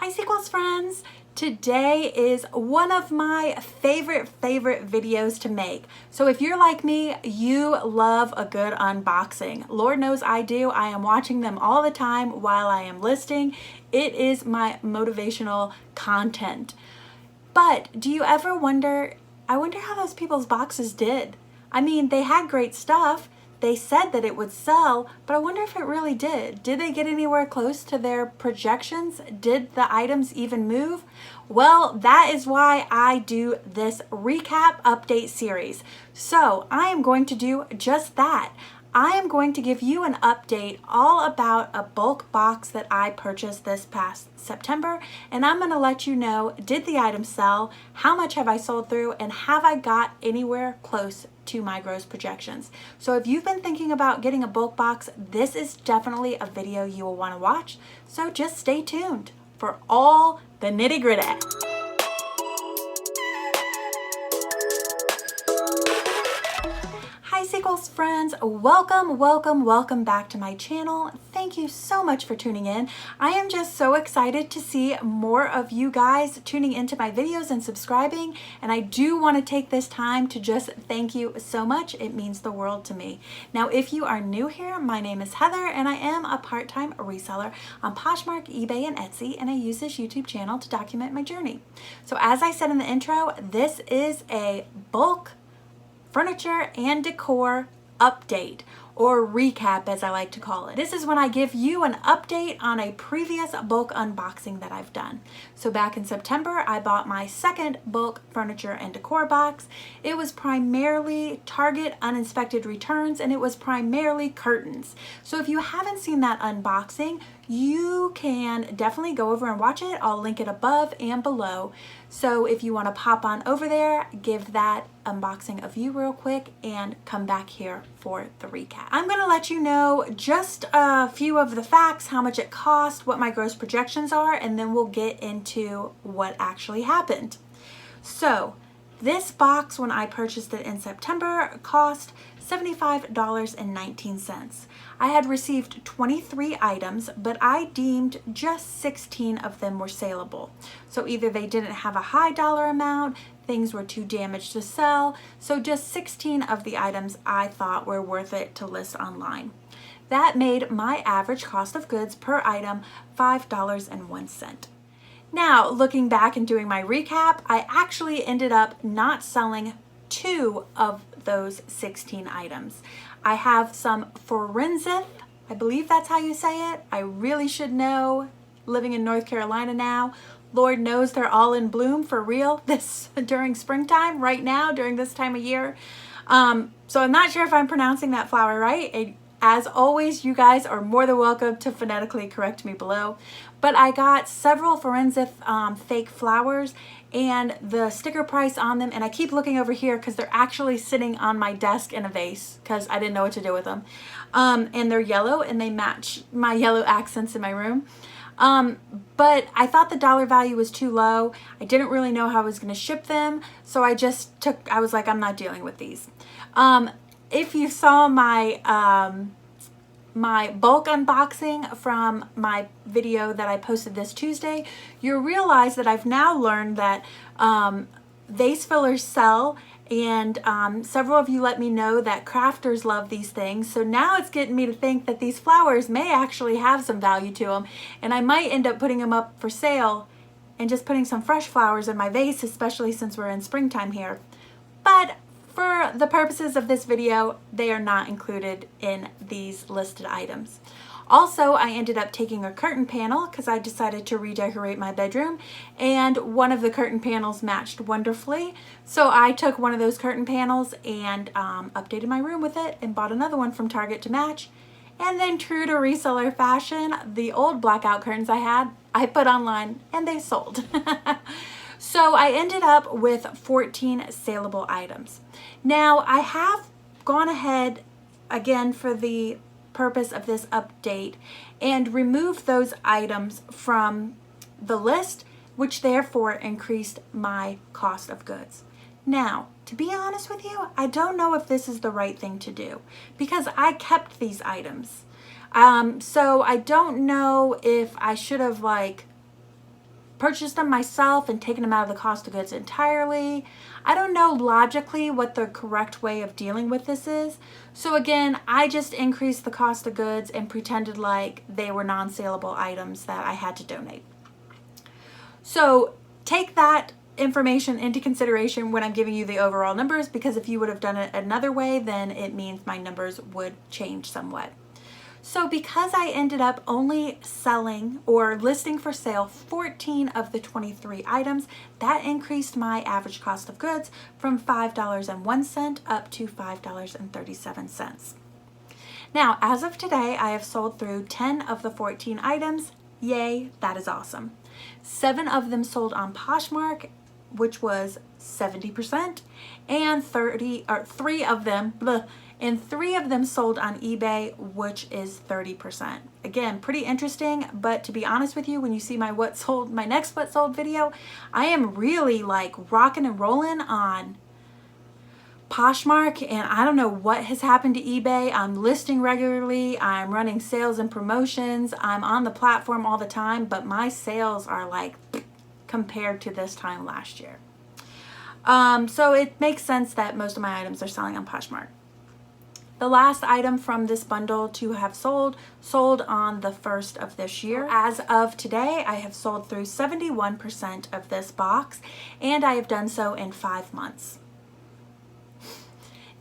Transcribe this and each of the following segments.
Hi Sequels friends! Today is one of my favorite videos to make. So if you're like me, you love a good unboxing. Lord knows I do. I am watching them all the time while I am listing. It is my motivational content. But do you ever wonder, I wonder how those people's boxes did. I mean, they had great stuff. They said that it would sell, but I wonder if it really did. Did they get anywhere close to their projections? Did the items even move? Well, that is why I do this recap update series. So I am going to do just that. I am going to give you an update all about a bulk box that I purchased this past September, and I'm going to let you know, did the item sell, how much have I sold through, and have I got anywhere close to my gross projections. So if you've been thinking about getting a bulk box, this is definitely a video you will want to watch. So just stay tuned for all the nitty-gritty. Hi Sequels friends, welcome back to my channel. Thank you so much for tuning in. I am just so excited to see more of you guys tuning into my videos and subscribing, and I do want to take this time to just thank you so much. It means the world to me. Now if you are new here, my name is Heather and I am a part-time reseller on Poshmark, eBay, and Etsy, and I use this YouTube channel to document my journey. So as I said in the intro, this is a bulk furniture and decor update, or recap as I like to call it. This is when I give you an update on a previous bulk unboxing that I've done. So back in September, I bought my second bulk furniture and decor box. It was primarily Target uninspected returns, and it was primarily curtains. So if you haven't seen that unboxing, you can definitely go over and watch it. I'll link it above and below. So if you want to pop on over there, give that unboxing a view real quick and come back here for the recap. I'm going to let you know just a few of the facts, how much it cost, what my gross projections are, and then we'll get into what actually happened. So this box, when I purchased it in September, cost $75.19. I had received 23 items, but I deemed just 16 of them were saleable. So either they didn't have a high dollar amount, things were too damaged to sell, so just 16 of the items I thought were worth it to list online. That made my average cost of goods per item $5.01. Now, looking back and doing my recap, I actually ended up not selling 2 of those 16 items. I have some forensic, I believe that's how you say it. I really should know, living in North Carolina now. Lord knows they're all in bloom for real this during springtime, right now, during this time of year. So I'm not sure if I'm pronouncing that flower right. As always, you guys are more than welcome to phonetically correct me below. But I got several forensic fake flowers and the sticker price on them, and I keep looking over here because they're actually sitting on my desk in a vase because I didn't know what to do with them. And they're yellow and they match my yellow accents in my room. But I thought the dollar value was too low. I didn't really know how I was going to ship them, so I was like, I'm not dealing with these. If you saw my my bulk unboxing from my video that I posted this Tuesday, you'll realize that I've now learned that vase fillers sell, and several of you let me know that crafters love these things. So now it's getting me to think that these flowers may actually have some value to them, and I might end up putting them up for sale and just putting some fresh flowers in my vase, especially since we're in springtime here. But for the purposes of this video, they are not included in these listed items. Also, I ended up taking a curtain panel because I decided to redecorate my bedroom, and one of the curtain panels matched wonderfully. So I took one of those curtain panels and updated my room with it and bought another one from Target to match. And then, true to reseller fashion, the old blackout curtains I had, I put online and they sold. So I ended up with 14 saleable items. Now I have gone ahead again for the purpose of this update and removed those items from the list, which therefore increased my cost of goods. Now, to be honest with you, I don't know if this is the right thing to do because I kept these items. So I don't know if I should have purchased them myself and taken them out of the cost of goods entirely. I don't know logically what the correct way of dealing with this is. So again, I just increased the cost of goods and pretended like they were non-saleable items that I had to donate. So take that information into consideration when I'm giving you the overall numbers, because if you would have done it another way, then it means my numbers would change somewhat. So because I ended up only selling or listing for sale 14 of the 23 items, that increased my average cost of goods from $5.01 up to $5.37. Now, as of today, I have sold through 10 of the 14 items. Yay, that is awesome. 7 of them sold on Poshmark, which was 70%, and 3 of them sold on eBay, which is 30%. Again, pretty interesting, but to be honest with you, when you see my next what sold video, I am really like rocking and rolling on Poshmark, and I don't know what has happened to eBay. I'm listing regularly, I'm running sales and promotions, I'm on the platform all the time, but my sales are like compared to this time last year. So it makes sense that most of my items are selling on Poshmark. The last item from this bundle to have sold on the 1st of this year. As of today, I have sold through 71% of this box, and I have done so in 5 months.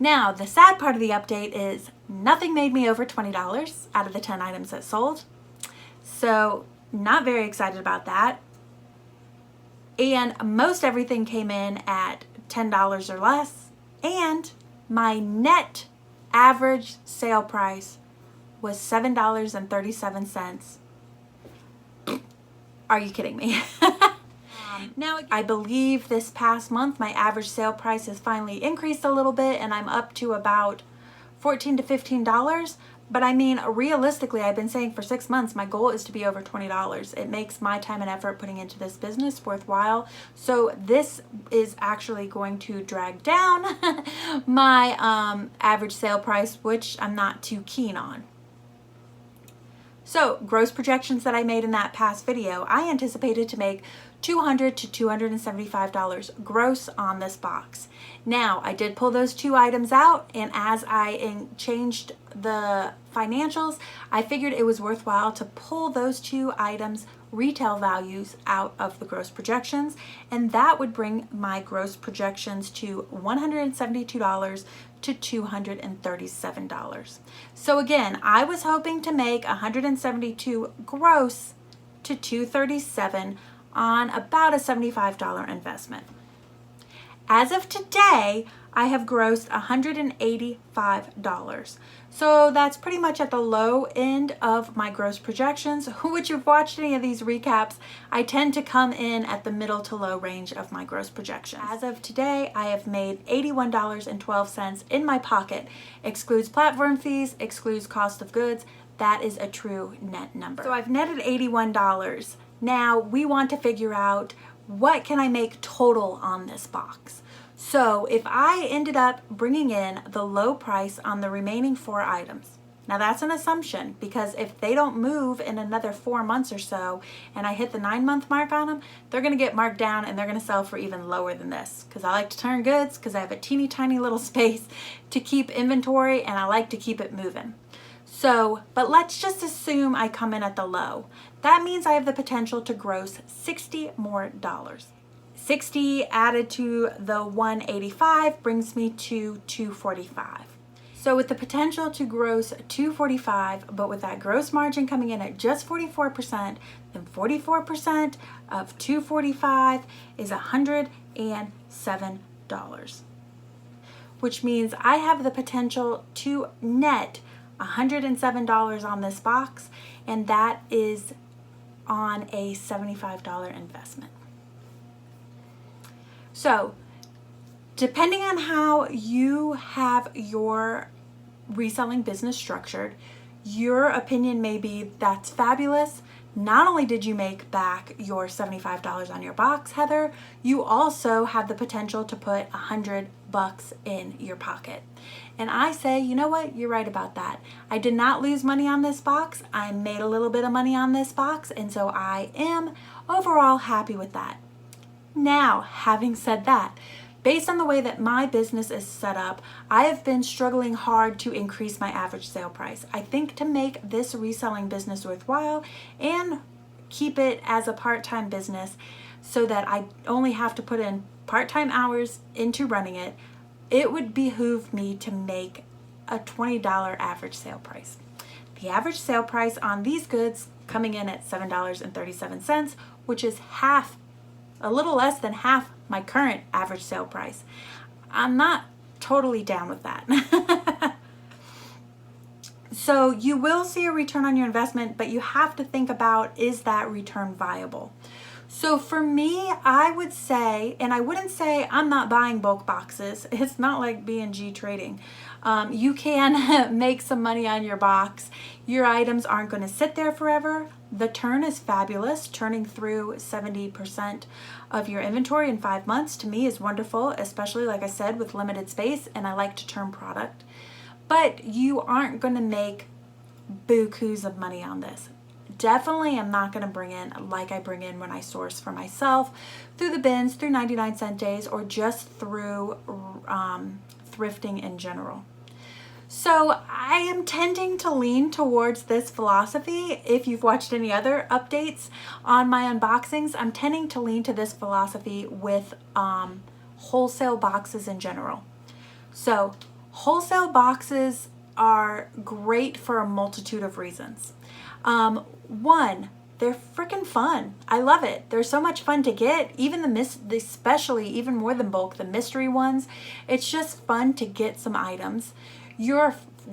Now, the sad part of the update is nothing made me over $20 out of the 10 items that sold. So not very excited about that. And most everything came in at $10 or less. And my net average sale price was $7.37. Are you kidding me? Now, I believe this past month my average sale price has finally increased a little bit, and I'm up to about $14 to $15. But I mean, realistically, I've been saying for 6 months, my goal is to be over $20. It makes my time and effort putting into this business worthwhile. So this is actually going to drag down my average sale price, which I'm not too keen on. So gross projections that I made in that past video, I anticipated to make $200 to $275 gross on this box. Now, I did pull those 2 items out, and as I changed the financials, I figured it was worthwhile to pull those 2 items retail values out of the gross projections, and that would bring my gross projections to $172 to $237. So again, I was hoping to make $172 gross to $237 on about a $75 investment. As of today, I have grossed $185. So that's pretty much at the low end of my gross projections, which you've watched any of these recaps, I tend to come in at the middle to low range of my gross projections. As of today, I have made $81.12 in my pocket. Excludes platform fees, excludes cost of goods. That is a true net number. So I've netted $81. Now we want to figure out what can I make total on this box. So if I ended up bringing in the low price on the remaining 4 items, now that's an assumption, because if they don't move in another 4 months or so and I hit the 9-month mark on them, they're going to get marked down and they're going to sell for even lower than this, because I like to turn goods, because I have a teeny tiny little space to keep inventory and I like to keep it moving. So, but let's just assume I come in at the low. That means I have the potential to gross $60 more. 60 added to the 185 brings me to 245. So with the potential to gross 245, but with that gross margin coming in at just 44%, then 44% of 245 is $107, which means I have the potential to net $107 on this box, and that is on a $75 investment. So, depending on how you have your reselling business structured, your opinion may be, that's fabulous, not only did you make back your $75 on your box, Heather, you also have the potential to put $100 in your pocket. And I say, you know what? You're right about that. I did not lose money on this box. I made a little bit of money on this box, and so I am overall happy with that. Now, having said that, based on the way that my business is set up, I have been struggling hard to increase my average sale price. I think to make this reselling business worthwhile and keep it as a part-time business so that I only have to put in part-time hours into running it, it would behoove me to make a $20 average sale price. The average sale price on these goods coming in at $7.37, which is a little less than half my current average sale price. I'm not totally down with that. So you will see a return on your investment, but you have to think about, is that return viable? So for me, I would say, and I wouldn't say I'm not buying bulk boxes. It's not like B&G trading. You can make some money on your box. Your items aren't going to sit there forever. The turn is fabulous. Turning through 70% of your inventory in 5 months to me is wonderful, especially like I said with limited space, and I like to turn product. But you aren't going to make bukus of money on this. Definitely am not going to bring in like I bring in when I source for myself through the bins, through 99-cent days, or just through thrifting in general. So I am tending to lean towards this philosophy. If you've watched any other updates on my unboxings, I'm tending to lean to this philosophy with wholesale boxes in general. So wholesale boxes are great for a multitude of reasons. One, they're freaking fun. I love it. They're so much fun to get. Even especially even more than bulk, the mystery ones. It's just fun to get some items.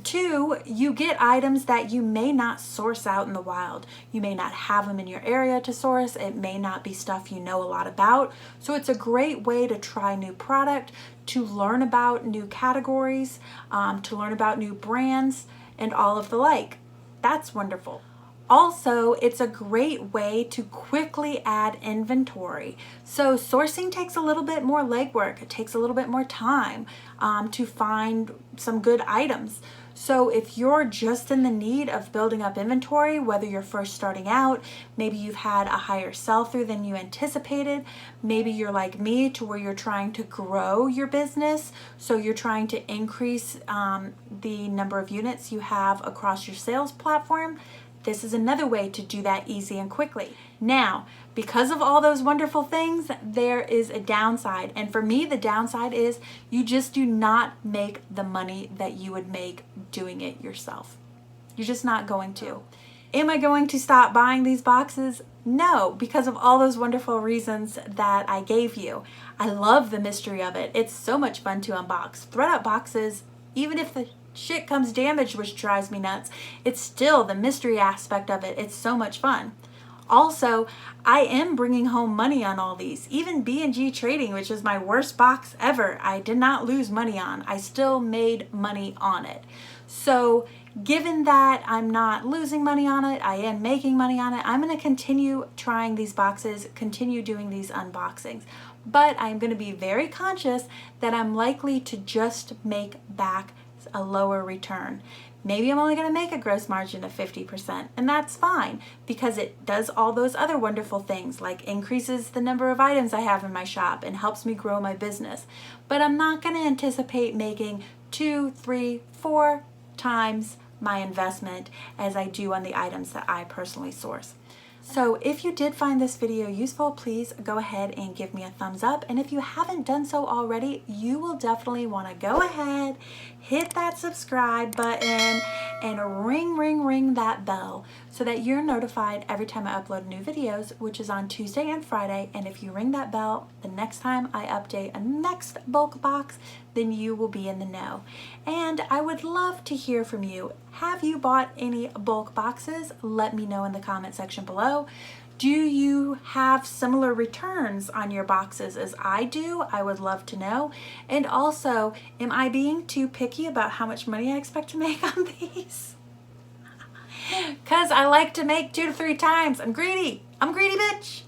Two, you get items that you may not source out in the wild. You may not have them in your area to source. It may not be stuff you know a lot about. So it's a great way to try new product, to learn about new categories, to learn about new brands, and all of the like. That's wonderful. Also, it's a great way to quickly add inventory. So sourcing takes a little bit more legwork. It takes a little bit more time to find some good items. So if you're just in the need of building up inventory, whether you're first starting out, maybe you've had a higher sell-through than you anticipated, maybe you're like me to where you're trying to grow your business, so you're trying to increase the number of units you have across your sales platform, this is another way to do that easy and quickly. Now, because of all those wonderful things, there is a downside. And for me, the downside is you just do not make the money that you would make doing it yourself. You're just not going to. Am I going to stop buying these boxes? No, because of all those wonderful reasons that I gave you. I love the mystery of it. It's so much fun to unbox. ThredUp boxes, even if the shit comes damaged, which drives me nuts, it's still the mystery aspect of it. It's so much fun. Also, I am bringing home money on all these. Even B&G Trading, which is my worst box ever, I did not lose money on. I still made money on it. So given that I'm not losing money on it, I am making money on it, I'm going to continue trying these boxes, continue doing these unboxings. But I'm going to be very conscious that I'm likely to just make back a lower return. Maybe I'm only going to make a gross margin of 50%, and that's fine because it does all those other wonderful things, like increases the number of items I have in my shop and helps me grow my business. But I'm not going to anticipate making 2, 3, 4 times my investment as I do on the items that I personally source. So if you did find this video useful, please go ahead and give me a thumbs up. And if you haven't done so already, you will definitely want to go ahead, hit that subscribe button, and ring that bell so that you're notified every time I upload new videos, which is on Tuesday and Friday. And if you ring that bell, the next time I update a next bulk box, then you will be in the know. And I would love to hear from you. Have you bought any bulk boxes? Let me know in the comment section below. Do you have similar returns on your boxes as I do? I would love to know. And also, am I being too picky about how much money I expect to make on these? Because I like to make 2 to 3 times. I'm greedy. I'm greedy, bitch.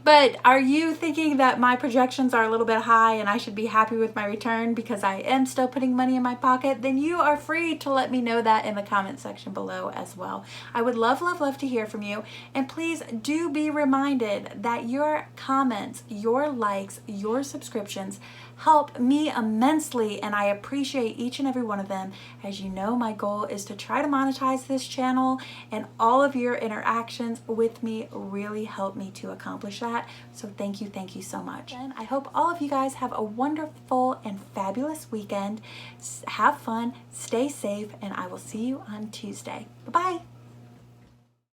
But are you thinking that my projections are a little bit high and I should be happy with my return because I am still putting money in my pocket? Then you are free to let me know that in the comment section below as well. I would love, love, love to hear from you. And please do be reminded that your comments, your likes, your subscriptions help me immensely, and I appreciate each and every one of them. As you know, my goal is to try to monetize this channel, and all of your interactions with me really help me to accomplish that. So thank you so much. And I hope all of you guys have a wonderful and fabulous weekend. Have fun, stay safe, and I will see you on Tuesday. Bye-bye.